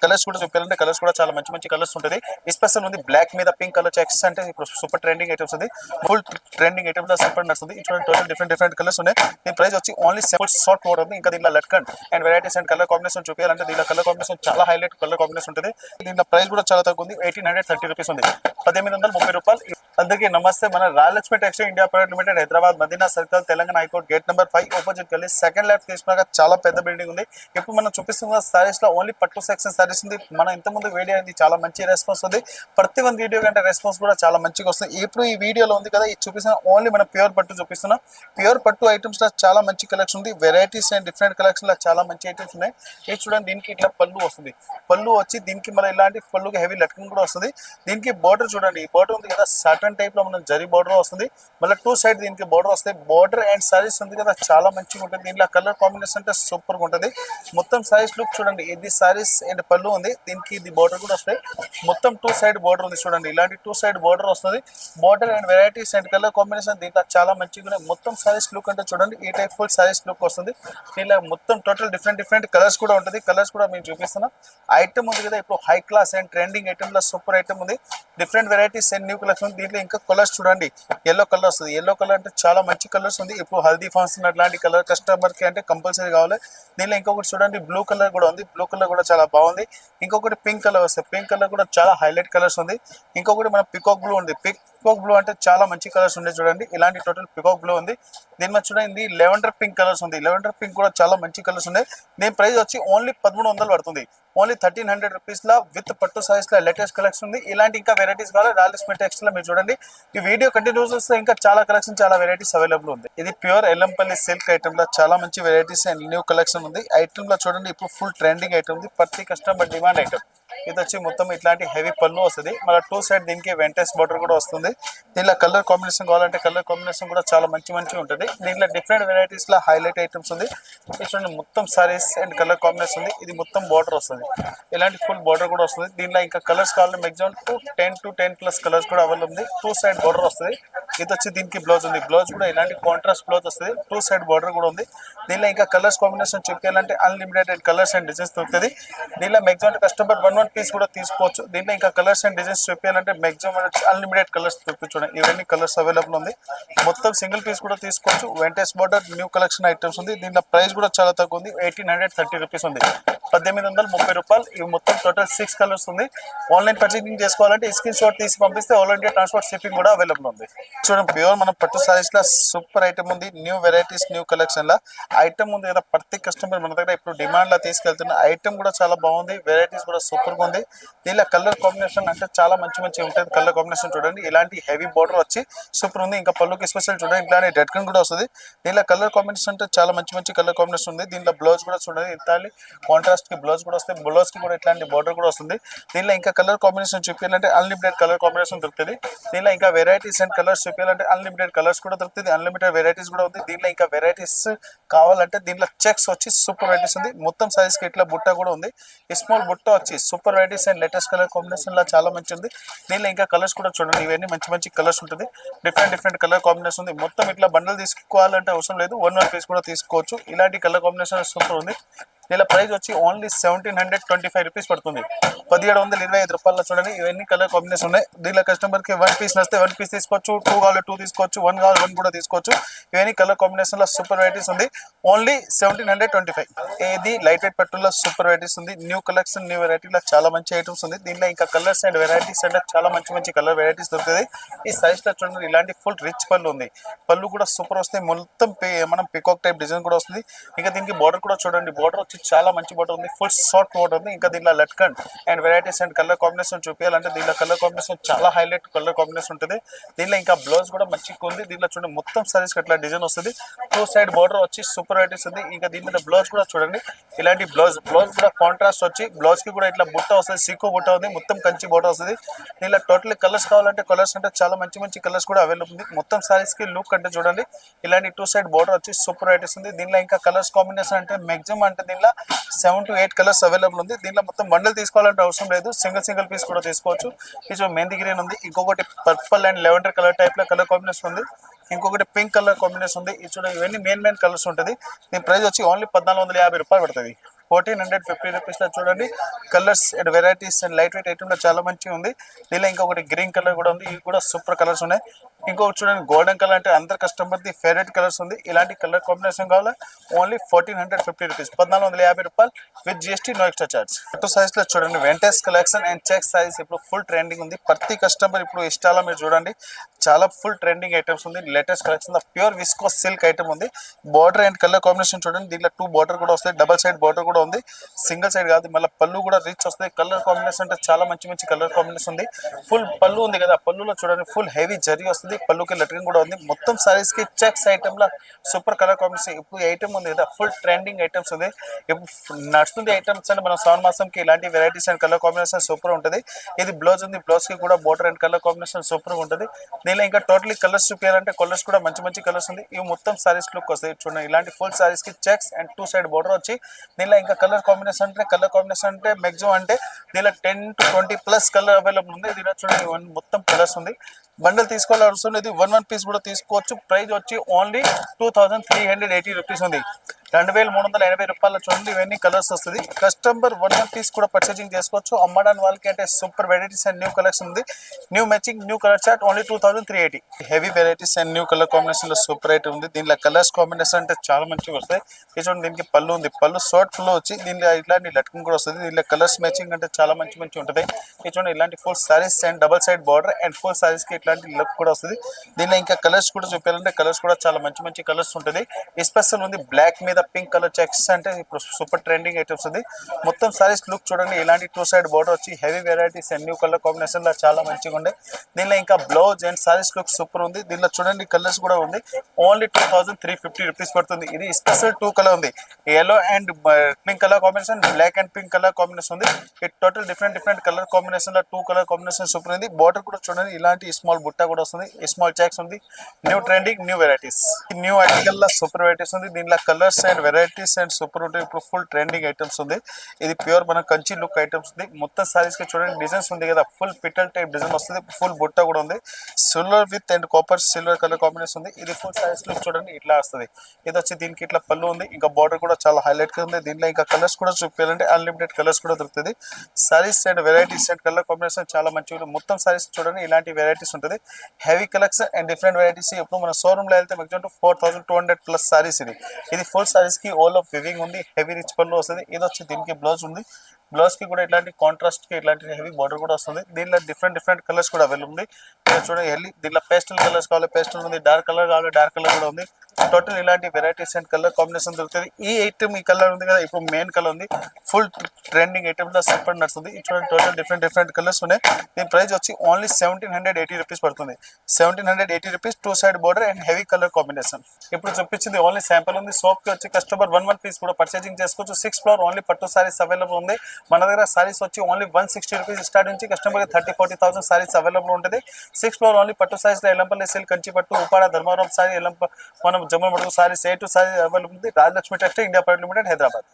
Colours కూడా చెప్పాలంటే colours కూడా చాలా మంచి మంచి కలర్స్ ఉంటుంది. స్పెషల్ ఉంది బ్లాక్ మీద పింక్ కలర్ చెక్స్ అంటే ఇప్పుడు సూపర్ ట్రెండింగ్ ఐటమ్స్ ఉంది. ఫుల్ ట్రెండింగ్ ఐటమ్స్ సూపర్ నడుస్తుంది. చూడండి టోటల్ డిఫరెంట్ కలర్స్ ఉన్నాయి. దీని ప్రైస్ వచ్చి ఓన్లీ షార్ట్ బోర్డర్ ఉంది. ఇంకా దీంట్లో లట్కన్ and varieties and colour combination చూపించాలంటే దీంట్లో కలర్ కాంబినేషన్ చాలా హైలైట్ కలర్ కాంబినేషన్ ఉంటుంది. దీంట్లో ప్రైస్ కూడా చాలా తక్కువ ఉంది. 1830 రూపీస్ ఉంది. 1830 రూపాయలు. అందరికీ నమస్తే. మన Rayalakshmi textile India private limited Hyderabad Madina circle Telangana high court gate number 5 opposite గల్లీ సెకండ్ లెఫ్ట్ తీసుకున్నాక చాలా పెద్ద బిల్డింగ్ ఉంది. ఇప్పుడు మనం చూపిస్తున్న సారీస్ లో ఓన్లీ పట్టు సెక్షన్ సారీస్ ఉంది. మనం ఇంతకుముందు వీడియో అయింది చాలా మంచి రెస్పాన్స్ ఉంది. ప్రతి ఒక్క వీడియో కంటే రెస్పాన్స్ కూడా చాలా మంచిగా వస్తుంది. ఇప్పుడు ఈ వీడియోలో ఉంది కదా ఇది చూపిస్తున్న ఓన్లీ మనం ప్యూర్ పట్టు చూపిస్తున్నాం. ప్యూర్ పట్టు ఐటమ్స్ లో చాలా మంచి కలెక్షన్ ఉంది. వెరైటీస్ అండ్ డిఫరెంట్ కలెక్షన్ లో చాలా మంచి ఐటమ్స్ ఉన్నాయి. ఇది చూడండి దీనికి ఇట్లా పళ్ళు వస్తుంది. పళ్ళు వచ్చి దీనికి మళ్ళీ ఇలాంటి పళ్ళుకి హెవీ లట్కన్ కూడా వస్తుంది. దీనికి బోర్డర్ చూడండి ఈ బోర్డర్ ఉంది కదా సాటన్ టైప్ లో మనం జరీ బోర్డర్ వస్తుంది. మళ్ళీ టూ సైడ్ దీనికి బోర్డర్ వస్తాయి. బోర్డర్ అండ్ సారీస్ ఉంది కదా చాలా మంచిగా ఉంటుంది. దీంట్లో కలర్ కాంబినేషన్ అంటే సూపర్ గా ఉంటుంది. మొత్తం సారీస్ లుక్ చూడండి. ఇది సారీస్ అండ్ పళ్ళు ఉంది. దీనికి ఇది బోర్డర్ కూడా వస్తాయి. మొత్తం టూ సైడ్ బోర్డర్ ఉంది చూడండి. ఇలాంటి టూ సైడ్ బోర్డర్ వస్తుంది. Border and varieties and colour combination దీంట్లో చాలా మంచిగా ఉన్నాయి. మొత్తం సారీస్ లుక్ అంటే చూడండి ఈ టైప్ ఫుల్ సారీస్ లుక్ వస్తుంది. దీనిలో మొత్తం టోటల్ డిఫరెంట్ కలర్స్ కూడా ఉంటుంది. కలర్స్ కూడా మేము చూపిస్తున్నాం. ఐటమ్ ఉంది కదా ఇప్పుడు high class and trending item లో సూపర్ ఐటమ్ ఉంది. Different varieties and new collection. దీంట్లో ఇంకా కలర్స్ చూడండి. ఎల్లో కలర్ వస్తుంది. ఎల్లో కలర్ అంటే చాలా మంచి కలర్స్ ఉంది. ఇప్పుడు హల్దీ ఫంక్షన్ అట్లాంటి కలర్ కస్టమర్ కి అంటే కంపల్సరీ కావాలి. దీనిలో ఇంకొకటి చూడండి బ్లూ కలర్ కూడా ఉంది. బ్లూ కలర్ కూడా చాలా బాగుంది. ఇంకొకటి పింక్ కలర్ వస్తుంది. పింక్ కలర్ కూడా చాలా హైలైట్ కలర్స్ ఉంది. ఇంకొకటి మన పికాక్ బ్లూ ఉంది. పికాక్ బ్లూ అంటే చాలా మంచి కలర్స్ ఉన్నాయి చూడండి. ఇలాంటి టోటల్ పికాక్ బ్లూ ఉంది. దీని మీద చూడండి లెవెండర్ పింక్ కలర్స్ ఉంది. లెవెండర్ పింక్ కూడా చాలా మంచి కలర్స్ ఉన్నాయి. దీని ప్రైస్ వచ్చి ఓన్లీ 1300 పడుతుంది. ఓన్లీ 1300 రూపీస్ లా విత్ పట్టు సారీస్ లో లేటెస్ట్ కలెక్షన్ ఉంది. ఇలాంటి ఇంకా వెరైటీస్ కావాలి రాయలక్ష్మి టెక్స్టైల్ లో మీరు చూడండి. ఈ వీడియో కంటిన్యూస్ వస్తే ఇంకా చాలా కలెక్షన్ చాలా వెరైటీస్ అవైలబుల్ ఉంది. ఇది ప్యూర్ ఎల్లంపల్లి సిల్క్ ఐటమ్ లో చాలా మంచి వెరైటీస్ అండ్ న్యూ కలెక్షన్ ఉంది. ఐటమ్ లో చూడండి ఇప్పుడు ఫుల్ ట్రెండింగ్ ఐటమ్ ఉంది. ప్రతి కస్టమర్ డిమాండ్ ఐటమ్. ఇది వచ్చి మొత్తం ఇట్లాంటి హెవీ పళ్ళు వస్తుంది. మళ్ళీ టూ సైడ్ దీనికి వెంటేస్ బోర్డర్ కూడా వస్తుంది. దీనిలో కలర్ కాంబినేషన్ కావాలంటే కలర్ కాంబినేషన్ కూడా చాలా మంచి ఉంటుంది. దీంట్లో డిఫరెంట్ వెరైటీస్ లో హైలైట్ ఐటమ్స్ ఉంది. చూడండి మొత్తం సారీస్ అండ్ కలర్ కాంబినేషన్ ఉంది. ఇది మొత్తం బోర్డర్ వస్తుంది. ఇలాంటి ఫుల్ బోర్డర్ కూడా వస్తుంది. దీనిలో ఇంకా కలర్స్ కావాలంటే మాక్సిమం 10 కలర్స్ కూడా అవైలబుల్ ఉంది. టూ సైడ్ బోర్డర్ వస్తుంది. ఇది వచ్చి దీనికి బ్లౌజ్ ఉంది. బ్లౌజ్ కూడా ఇలాంటి కాంట్రాస్ట్ బ్లౌజ్ వస్తుంది. టూ సైడ్ బోర్డర్ కూడా ఉంది. దీనిలో ఇంకా కలర్స్ కాంబినేషన్ చెప్పాలంటే అన్లిమిటెడ్ కలర్స్ అండ్ డిజైన్స్ దొరుకుతుంది. దీనిలో మాక్సిమం కస్టమర్ వన్ పీస్ కూడా తీసుకోవచ్చు. దీంట్లో ఇంకా కలర్స్ అండ్ డిజైన్స్ చెప్పాలంటే మాక్సిమం అన్లిమిటెడ్ కలర్స్ చూపించండి. ఇవన్నీ కలర్స్ అవైలబుల్ ఉంది. మొత్తం సింగిల్ పీస్ కూడా తీసుకోవచ్చు. వెంటేస్ బోర్డర్ న్యూ కలెక్షన్ ఐటమ్స్ ఉంది. దీంట్లో ప్రైస్ కూడా చాలా తక్కువ ఉంది. 1830 రూపీస్ ఉంది. 1830 రూపాయలు. ఇవి మొత్తం టోటల్ 6 కలర్స్ ఉంది. ఆన్లైన్ పర్చేసింగ్ చేసుకోవాలంటే స్క్రీన్ షాట్ తీసి పంపిస్తే ఆల్ ఇండియా ట్రాన్స్పోర్ట్ షిప్పింగ్ కూడా అవైలబుల్ ఉంది. చూడండి ప్యూర్ మనం పట్టు సారీస్ లో సూపర్ ఐటమ్ ఉంది. న్యూ వెరైటీస్ న్యూ కలెక్షన్ లా ఐటమ్ ఉంది కదా. ప్రతి కస్టమర్ మన దగ్గర ఇప్పుడు డిమాండ్ లా తీసుకెళ్తున్న ఐటమ్ కూడా చాలా బాగుంది. వెరైటీస్ కూడా సూపర్ గా ఉంది. దీనిలో కలర్ కాంబినేషన్ అంటే చాలా మంచి ఉంటుంది. కలర్ కాంబినేషన్ చూడండి. ఇలాంటి హెవీ బోర్డర్ వచ్చి సూపర్ ఉంది. ఇంకా పళ్ళుకి స్పెషల్ చూడండి ఇట్లాంటి రెడ్ కన్ కూడా వస్తుంది. దీనిలో కలర్ కాంబినేషన్ అంటే చాలా మంచి కలర్ కాంబినేషన్ ఉంది. దీనిలో బ్లౌజ్ కూడా చూడండి ఇట్లాంటి కాంట్రాస్ట్ కి బ్లౌజ్ కూడా వస్తుంది. బ్లౌజ్ కి కూడా ఇట్లాంటి బోర్డర్ కూడా వస్తుంది. దీనిలో ఇంకా కలర్ కాంబినేషన్ చూపించాలంటే అన్లిమిటెడ్ కలర్ కాంబినేషన్ దొరుకుతుంది. దీనిలో ఇంకా వెరైటీస్ అండ్ కలర్స్ చూపించాలంటే అన్లిమిటెడ్ కలర్స్ కూడా దొరుకుతుంది. అన్లిమిటెడ్ వెరైటీస్ కూడా ఉంది. దీనిలో ఇంకా వెరైటీస్ కావాలంటే దీనిలో చెక్స్ వచ్చి సూపర్ వెరైటీస్ ఉంది. మొత్తం సైజ్ కి ఇట్లా బుట్ట కూడా ఉంది. స్మాల్ బుట్ట వచ్చి super varieties and latest colour combination లా చాలా మంచి ఉంది. దీనిలో ఇంకా కలర్స్ కూడా చూడండి. ఇవన్నీ మంచి కలర్స్ ఉంటుంది. డిఫరెంట్ కలర్ కాంబినేషన్ ఉంది. మొత్తం ఇట్లా బండల్ తీసుకోవాలంటే అవసరం లేదు. వన్ పీస్ కూడా తీసుకోవచ్చు. ఇలాంటి కలర్ కాంబినేషన్ సూపర్ ఉంది. దీని ప్రైస్ వచ్చి ఓన్లీ 1725 రూపీస్ పడుతుంది. 1725 రూపాయల చూడండి. ఇవన్నీ కలర్ కాంబినేషన్ ఉన్నాయి. దీనిలో కస్టమర్ కి వన్ పీస్ నస్తే వన్ పీస్ తీసుకోవచ్చు. 2 కావాలి 2 తీసుకోవచ్చు. 1 కావాలి 1 కూడా తీసుకోవచ్చు. ఇవన్నీ కలర్ కాంబినేషన్ లో సూపర్ వెరైటీస్ ఉంది. ఓన్లీ 1725. ఇది లైట్ వెయిట్ పట్టులో సూపర్ వెరైటీస్ ఉంది. న్యూ కలెక్షన్ న్యూ వెరైటీలో చాలా మంచి ఐటమ్స్ ఉంది. దీనిలో ఇంకా కలర్స్ అండ్ వెరైటీస్ అంటే చాలా మంచి కలర్ వెరైటీస్ దొరుకుతుంది. ఈ సైజ్ లో చూడండి ఇలాంటి ఫుల్ రిచ్ పళ్ళు ఉంది. పళ్ళు కూడా సూపర్ వస్తాయి. మొత్తం మనం పికాక్ టైప్ డిజైన్ కూడా వస్తుంది. ఇంకా దీనికి బోర్డర్ కూడా చూడండి. బోర్డర్ వచ్చి చాలా మంచి బోర్డర్ ఉంది. ఫుల్ షార్ట్ బోర్డర్ ఉంది. ఇంకా దీనిలో లట్కన్ and varieties and colour combination చూపించాలంటే దీనిలో కలర్ కాంబినేషన్ చాలా హైలైట్ కలర్ కాంబినేషన్ ఉంటుంది. దీనిలో ఇంకా బ్లౌజ్ కూడా మంచిగా ఉంది. దీనిలో చూడండి మొత్తం సారీస్ అట్లా డిజైన్ వస్తుంది. టూ సైడ్ బోర్డర్ వచ్చి సూపర్ వెరైటీస్ ఉంది. ఇంకా దీని మీద బ్లౌజ్ కూడా చూడండి. ఇలాంటి బ్లౌజ్ కూడా కాంట్రాస్ట్ వచ్చి బ్లౌజ్ కి కూడా ఇట్లా బుట్ట వస్తుంది. సీకో బుట్ట ఉంది. మొత్తం కంచి బోర్డర్ వస్తుంది. దీనిలో టోటల్ కలర్స్ కావాలంటే కలర్స్ అంటే చాలా మంచి కలర్స్ కూడా అవైలబుల్ ఉంది. మొత్తం సారీస్ కి లుక్ అంటే చూడండి ఇలాంటి టూ సైడ్ బోర్డర్ వచ్చి సూపర్ వెరైటీస్ ఉంది. దీనిలో ఇంకా కలర్స్ కాంబినేషన్ అంటే మాక్సిమం అంటే దీనిలో 7 to 8 కలర్స్ అవైలబుల్ ఉంది. దీనిలో మొత్తం బండల్ తీసుకోవాలంటే అవసరం లేదు. సింగిల్ పీస్ కూడా తీసుకోవచ్చు. ఇది మెహందీ గ్రీన్ ఉంది. ఇంకొకటి purple and lavender colour type లో కలర్ కాంబినేషన్ ఉంది. ఇంకొకటి పింక్ కలర్ కాంబినేషన్ ఉంది. ఇది చూడండి ఇవన్నీ మెయిన్ కలర్స్ ఉంటుంది. దీని ప్రైస్ వచ్చి ఓన్లీ 1450 రూపాయలు పడుతుంది. 1450 రూపీస్ లో చూడండి. Colours and varieties and light weight item లో చాలా మంచిగా ఉంది. దీనిలో ఇంకొకటి గ్రీన్ కలర్ కూడా ఉంది. ఇవి కూడా సూపర్ కలర్స్ ఉన్నాయి. ఇంకొకటి చూడండి గోల్డెన్ కలర్ అంటే అందరు కస్టమర్ ది ఫేవరెట్ కలర్స్ ఉంది. ఇలాంటి కలర్ కాంబినేషన్ కావాలా ఓన్లీ 1450 రూపీస్, 1450 రూపాయలు with GST, no extra charge. పట్టు సైజ్ లో చూడండి vintage collection and check size ఇప్పుడు ఫుల్ ట్రెండింగ్ ఉంది. ప్రతి కస్టమర్ ఇప్పుడు ఇష్టాల మీరు చూడండి చాలా ఫుల్ ట్రెండింగ్ ఐటమ్స్ ఉంది. Latest collection pure viscose silk item ఉంది. బార్డర్ అండ్ కలర్ కాంబినేషన్ చూడండి. దీంట్లో 2 బార్డర్ కూడా వస్తాయి. డబల్ సైడ్ బార్డర్ కూడా ఉంది. సింగిల్ సైడ్ కాదు, మళ్ళీ పళ్ళు కూడా రిచ్ వస్తాయి. కలర్ కాంబినేషన్ అంటే చాలా మంచి మంచి కలర్ కాంబినేషన్ ఉంది. ఫుల్ పళ్ళు ఉంది కదా, పళ్ళులో చూడండి ఫుల్ హెవీ జరీ వస్తుంది. పళ్ళుకి లెటరింగ్ కూడా ఉంది. మొత్తం సారీస్ కి చెక్స్ ఐటమ్ లా సూపర్ కలర్ కాంబినేషన్. ఇప్పుడు ఐటమ్ ఉంది కదా ఫుల్ ట్రెండింగ్ ఐటమ్స్ ఉంది. ఇప్పుడు నడుస్తుంది ఐటమ్స్ అంటే మన శ్రావణ మాసంకి ఇలాంటి varieties and colour combination super ఉంటుంది. ఇది బ్లౌజ్ ఉంది. బ్లౌజ్ కి కూడా border and colour combination super ఉంటుంది. దీనిలో ఇంకా టోటలీ కలర్స్ చూపించాలంటే కలర్స్ కూడా మంచి మంచి కలర్స్ ఉంది. ఇవి మొత్తం సారీస్ లుక్ వస్తాయి చూడండి. ఇలాంటి ఫుల్ సారీస్ కి చెక్స్ అండ్ 2 సైడ్ బోర్డర్ వచ్చి దీనిలో ఇంకా కలర్ కాంబినేషన్ అంటే మాక్సిమం అంటే దీనిలో 10 to 20 ప్లస్ కలర్ అవైలబుల్ ఉంది. దీనిలో చూడండి మొత్తం కలర్స్ ఉంది. బండల్ తీసుకోవాల్సి ఇది 1 పీస్ కూడా తీసుకోవచ్చు. ప్రైస్ వచ్చి ఓన్లీ 2380 రూపీస్ ఉంది. 2380 రూపాయలు చూడండి. ఇవన్నీ కలర్స్ వస్తుంది. కస్టమర్ 1 పీస్ కూడా పర్చేసింగ్ చేసుకోవచ్చు. అమ్మడానికి వాళ్ళకి అంటే super varieties and new collection ఉంది. New matching new colour chart only 2380. Heavy varieties and new colour combination లో సూపర్ ఐటమ్ ఉంది. దీనిలో కలర్స్ కాంబినేషన్ అంటే చాలా మంచిగా వస్తాయి. ఇది చూడండి దీనికి పళ్ళు ఉంది. పళ్ళు షార్ట్ పళ్ళు వచ్చి దీనిలో ఇట్లాంటి లట్కన్ కూడా వస్తుంది. దీనిలో కలర్స్ మ్యాచింగ్ అంటే చాలా మంచి మంచి ఉంటుంది. ఇది చూడండి ఇలాంటి full saris and double side border and full saris కి ఇట్లాంటి లుక్ కూడా వస్తుంది. దీనిలో ఇంకా కలర్స్ కూడా చూపించాలంటే కలర్స్ కూడా చాలా మంచి మంచి కలర్స్ ఉంటుంది. స్పెషల్ ఉంది బ్లాక్ మీద పింక్ కలర్ చెక్స్ అంటే ఇప్పుడు సూపర్ ట్రెండింగ్ ఐటమ్స్ ఉంది. మొత్తం సారీస్ లుక్ చూడండి. ఇలాంటి 2 సైడ్ బోర్డర్ వచ్చి heavy varieties and new colour combination లో చాలా మంచిగా ఉండే. దీనిలో ఇంకా blouse and saris look super ఉంది. దీనిలో చూడండి కలర్స్ కూడా ఉంది. ఓన్లీ 2350 రూపీస్ పడుతుంది. ఇది స్పెషల్ 2 కలర్ ఉంది. Yellow and pink colour combination, black and pink colour combination ఉంది. ఇది టోటల్ డిఫరెంట్ కలర్ కాంబినేషన్ లో 2 కలర్ కాంబినేషన్ సూపర్ ఉంది. బోర్డర్ కూడా చూడండి ఇలాంటి స్మాల్ బుట్ట కూడా వస్తుంది. స్మాల్ చెక్స్ ఉంది. New trending new varieties. New article లో సూపర్ వెరైటీస్ ఉంది. దీనిలో colours and varieties and super ఉంటాయి. ఇప్పుడు ఫుల్ ట్రెండింగ్ ఐటమ్స్ ఉంది. ఇది ప్యూర్ మన కంచి లుక్ ఐటమ్స్ ఉంది. మొత్తం సారీస్ కి చూడండి డిజైన్స్ ఉంది కదా ఫుల్ పిటల్ టైప్ డిజైన్ వస్తుంది. ఫుల్ బుట్ట కూడా ఉంది. Silver with and copper silver colour combination ఉంది. ఇది ఫుల్ సారీస్ లుక్ చూడండి ఇట్లా వస్తుంది. ఇది వచ్చి దీనికి ఇట్లా పళ్ళు ఉంది. ఇంకా బార్డర్ కూడా చాలా హైలైట్ గా ఉంది. దీనిలో ఇంకా కలర్స్ కూడా చూపించాలంటే అన్లిమిటెడ్ కలర్స్ కూడా దొరుకుతుంది. Saris and varieties and colour combination చాలా మంచిగా మొత్తం సారీస్ చూడండి ఇలాంటి వెరైటీస్ ఉంటుంది. Heavy collection and different varieties. ఇప్పుడు మన షోరూమ్ లో వెళ్తే మాక్సిమం 4200 ప్లస్ సారీస్ ఇది ఫుల్ సారీస్ కి ఆల్ ఆఫ్ వివింగ్ ఉంది. హెవీ రిచ్ పళ్ళు వస్తుంది. ఇది వచ్చి దీనికి బ్లౌజ్ ఉంది. బ్లౌజ్ కి కూడా ఇట్లాంటి కాంట్రాస్ట్ కి ఇట్లాంటి హెవీ బార్డర్ కూడా వస్తుంది. దీనిలో డిఫరెంట్ కలర్స్ కూడా అవైలబుల్ ఉంది. చూడండి దీనిలో పేస్టల్ కలర్స్ కావాలి పేస్టల్ ఉంది. డార్క్ కలర్ కావాలి డార్క్ కలర్ కూడా ఉంది. టోటల్ ఇలాంటి వెరైటీస్ అండ్ కలర్ కాంబినేషన్ దొరుకుతుంది. ఈ ఐటమ్ ఈ కలర్ ఉంది కదా ఇప్పుడు మెయిన్ కలర్ ఉంది. ఫుల్ ట్రెండింగ్ ఐటమ్ లో సూపర్ నడుస్తుంది. చూడండి టోటల్ డిఫరెంట్ కలర్స్ ఉన్నాయి. దీని ప్రైస్ వచ్చి ఓన్లీ 1780 రూపీస్ పడుతుంది. 1780 rupees 2 side border and heavy colour combination. ఇప్పుడు చూపించింది ఓన్లీ శాంపుల్ ఉంది. షాప్ కి వచ్చి కస్టమర్ 1 పీస్ కూడా పర్చేసింగ్ చేసుకోవచ్చు. 6 ఫ్లోర్ ఓన్లీ పట్టు సారీస్ అవైలబుల్ ఉంది. మన దగ్గర సారీస్ వచ్చి ఓన్లీ 160 రూపీస్ స్టార్ట్ నుంచి కస్టమర్ 30-40,000 సారీస్ అవైలబుల్ ఉంటుంది. 6 ఫ్లోర్ ఓన్లీ పట్టు సారీస్ లో ఎల్లంపల్లి సిల్క్, కంచి పట్టు, ఉపాడ, ధర్మవరం సారీ, మనం Jammalamadugu saris, A to sari available ఉంది. Rajalakshmi textile India private limited, Hyderabad.